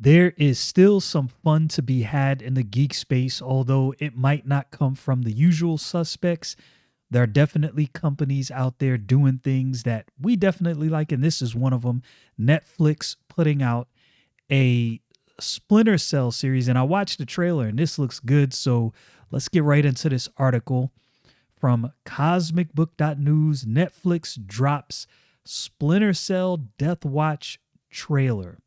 There is still some fun to be had in the geek space, although it might not come from the usual suspects. There are definitely companies out there doing things that we definitely like, and this is one of them. Netflix putting out a Splinter Cell series, and I watched the trailer, and this looks good. So let's get right into this article from cosmicbook.news. Netflix drops Splinter Cell Deathwatch trailer.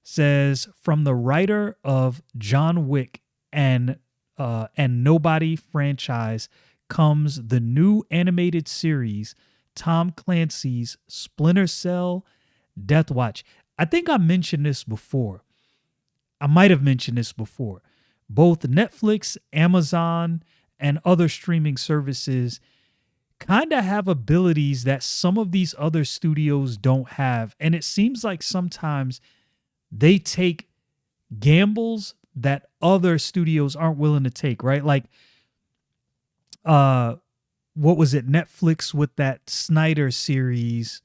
Says from the writer of John Wick and Nobody franchise comes the new animated series Tom Clancy's Splinter Cell Deathwatch. I think I mentioned this before. I might have mentioned this before. Both Netflix, Amazon, and other streaming services kind of have abilities that some of these other studios don't have. And it seems like sometimes they take gambles that other studios aren't willing to take, right? Like, what was it? Netflix with that Snyder series,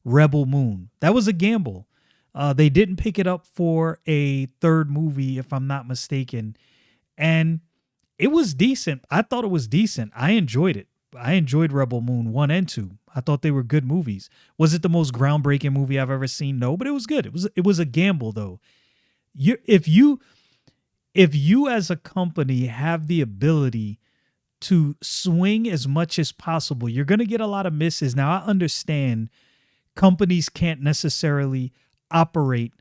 Rebel Moon. That was a gamble. They didn't pick it up for a third movie, if I'm not mistaken. And it was decent. I thought it was decent. I enjoyed it. I enjoyed Rebel Moon 1 and 2. I thought they were good movies. Was it the most groundbreaking movie I've ever seen? No, but it was good. It was a gamble though. If you as a company have the ability to swing as much as possible, you're going to get a lot of misses. Now, I understand companies can't necessarily operate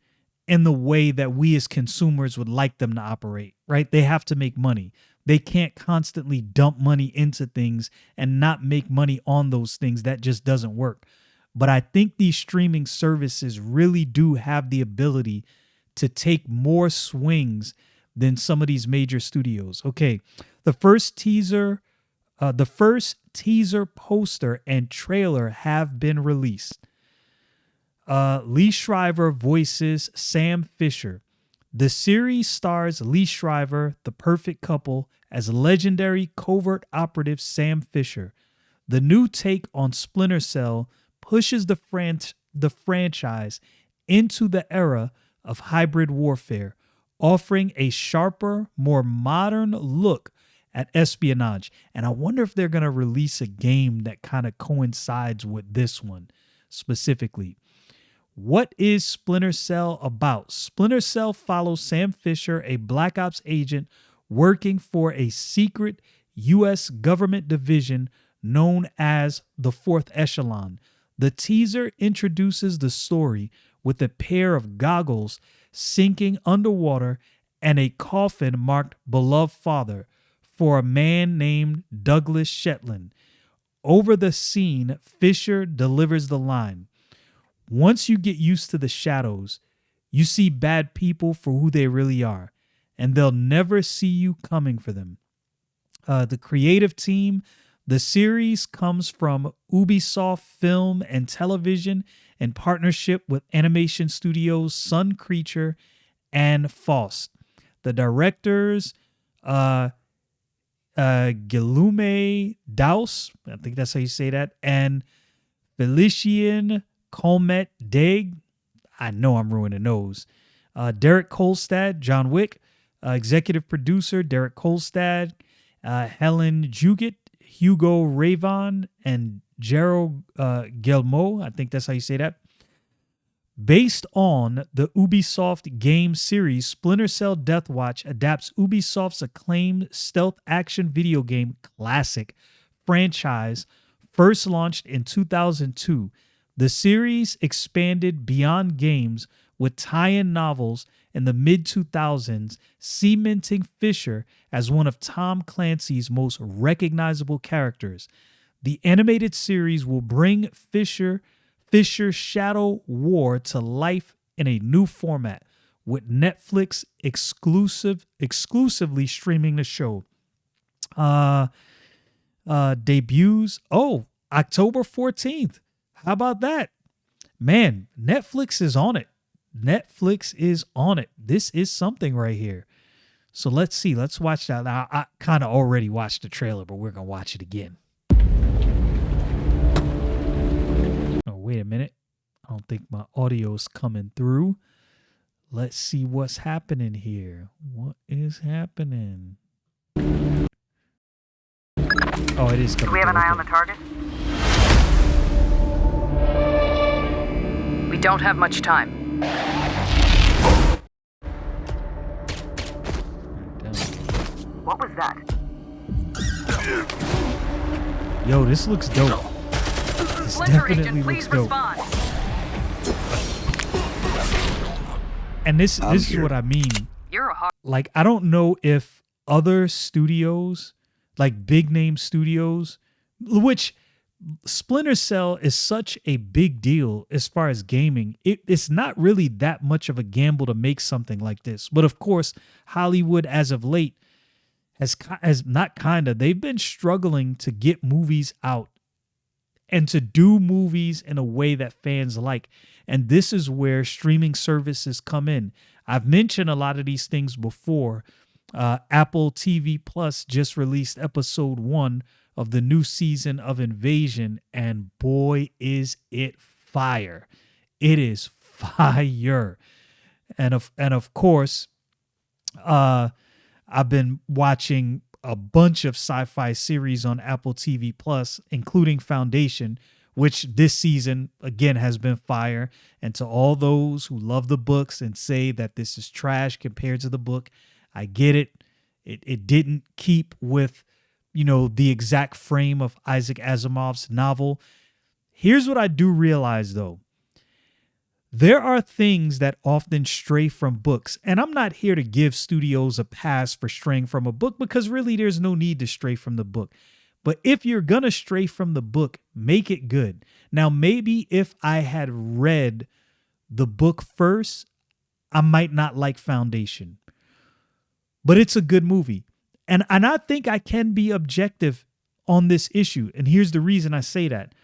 in the way that we as consumers would like them to operate, right? They have to make money. They can't constantly dump money into things and not make money on those things. That just doesn't work. But I think these streaming services really do have the ability to take more swings than some of these major studios. Okay, the first teaser poster and trailer have been released. Liev Schreiber voices Sam Fisher. The series stars Liev Schreiber, the perfect couple, as legendary covert operative Sam Fisher. The new take on Splinter Cell pushes the franchise into the era of hybrid warfare, offering a sharper, more modern look at espionage. And I wonder if they're going to release a game that kind of coincides with this one specifically. What is Splinter Cell about? Splinter Cell follows Sam Fisher, a Black Ops agent working for a secret U.S. government division known as the Fourth Echelon. The teaser introduces the story with a pair of goggles sinking underwater and a coffin marked Beloved Father for a man named Douglas Shetland. Over the scene, Fisher delivers the line, "Once you get used to the shadows, you see bad people for who they really are, and they'll never see you coming for them." The creative team, the series comes from Ubisoft Film and Television in partnership with animation studios Sun Creature and Faust. The directors, Guillaume Daus, I think that's how you say that, and Felicien Colmet Deg, I know I'm ruining those. Derek Kolstad, John Wick. Executive producer, Derek Kolstad. Helen Juget, Hugo Ravon, and Gerald Guillemot. I think that's how you say that. Based on the Ubisoft game series, Splinter Cell Deathwatch adapts Ubisoft's acclaimed stealth action video game classic franchise, first launched in 2002. The series expanded beyond games with tie-in novels in the mid-2000s, cementing Fisher as one of Tom Clancy's most recognizable characters. The animated series will bring Fisher's Shadow War to life in a new format, with Netflix exclusively streaming the show. Debuts, October 14th. How about that? Man, Netflix is on it. Netflix is on it. This is something right here. So let's see. Let's watch that. Now, I kind of already watched the trailer, but we're going to watch it again. Oh, wait a minute. I don't think my audio is coming through. Let's see what's happening here. What is happening? Oh, it is coming. Do we have an eye on the target? We don't have much time. What was that? Yo, this looks dope. This definitely looks dope. And this is what I mean. Like, I don't know if other studios, like big name studios, which Splinter Cell is such a big deal as far as gaming. It's not really that much of a gamble to make something like this. But of course, Hollywood as of late they've been struggling to get movies out and to do movies in a way that fans like. And this is where streaming services come in. I've mentioned a lot of these things before. Apple TV Plus just released episode 1 of the new season of Invasion, and boy, is it fire. It is fire. And of course, I've been watching a bunch of sci-fi series on Apple TV Plus, including Foundation, which this season, again, has been fire. And to all those who love the books and say that this is trash compared to the book, I get it. It didn't keep with, the exact frame of Isaac Asimov's novel. Here's what I do realize, though. There are things that often stray from books, and I'm not here to give studios a pass for straying from a book because really there's no need to stray from the book. But if you're going to stray from the book, make it good. Now, maybe if I had read the book first, I might not like Foundation. But it's a good movie. And I think I can be objective on this issue. And here's the reason I say that.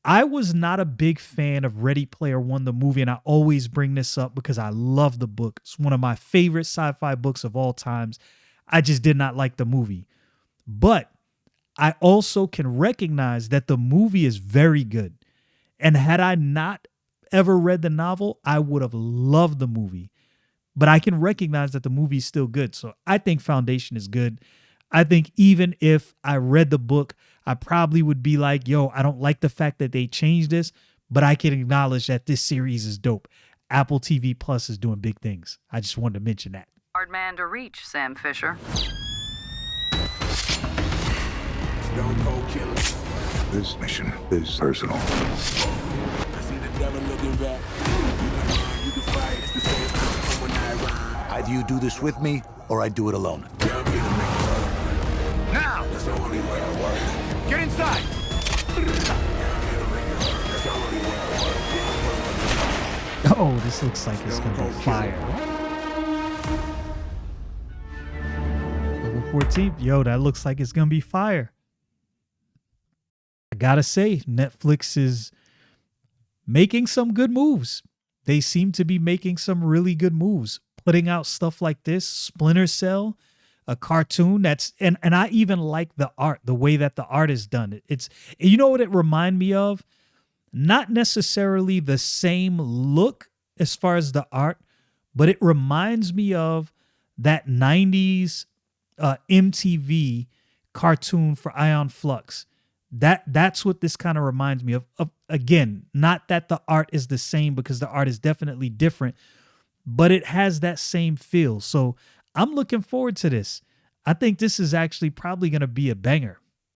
I was not a big fan of Ready Player One, the movie, and I always bring this up because I love the book. It's one of my favorite sci-fi books of all times. I just did not like the movie. But I also can recognize that the movie is very good. And had I not ever read the novel, I would have loved the movie. But I can recognize that the movie is still good. So I think Foundation is good. I think even if I read the book, I probably would be like, yo, I don't like the fact that they changed this, but I can acknowledge that this series is dope. Apple TV Plus is doing big things. I just wanted to mention that. Hard man to reach, Sam Fisher. This mission is personal. I see the devil looking back. You can fight, it's the same outcome when I ride. Either you do this with me, or I do it alone. Now! That's the only way it works. Get inside! Oh, this looks like it's going to be fire. October 14th. Yo, that looks like it's going to be fire. I got to say, Netflix is making some good moves. They seem to be making some really good moves. Putting out stuff like this, Splinter Cell, a cartoon that's, and I even like the art, the way that the art is done. It's, you know what it remind me of? Not necessarily the same look as far as the art, but it reminds me of that 90s MTV cartoon for Æon Flux. That's what this kind of reminds me of. Again, not that the art is the same, because the art is definitely different, but it has that same feel. So I'm looking forward to this. I think this is actually probably going to be a banger.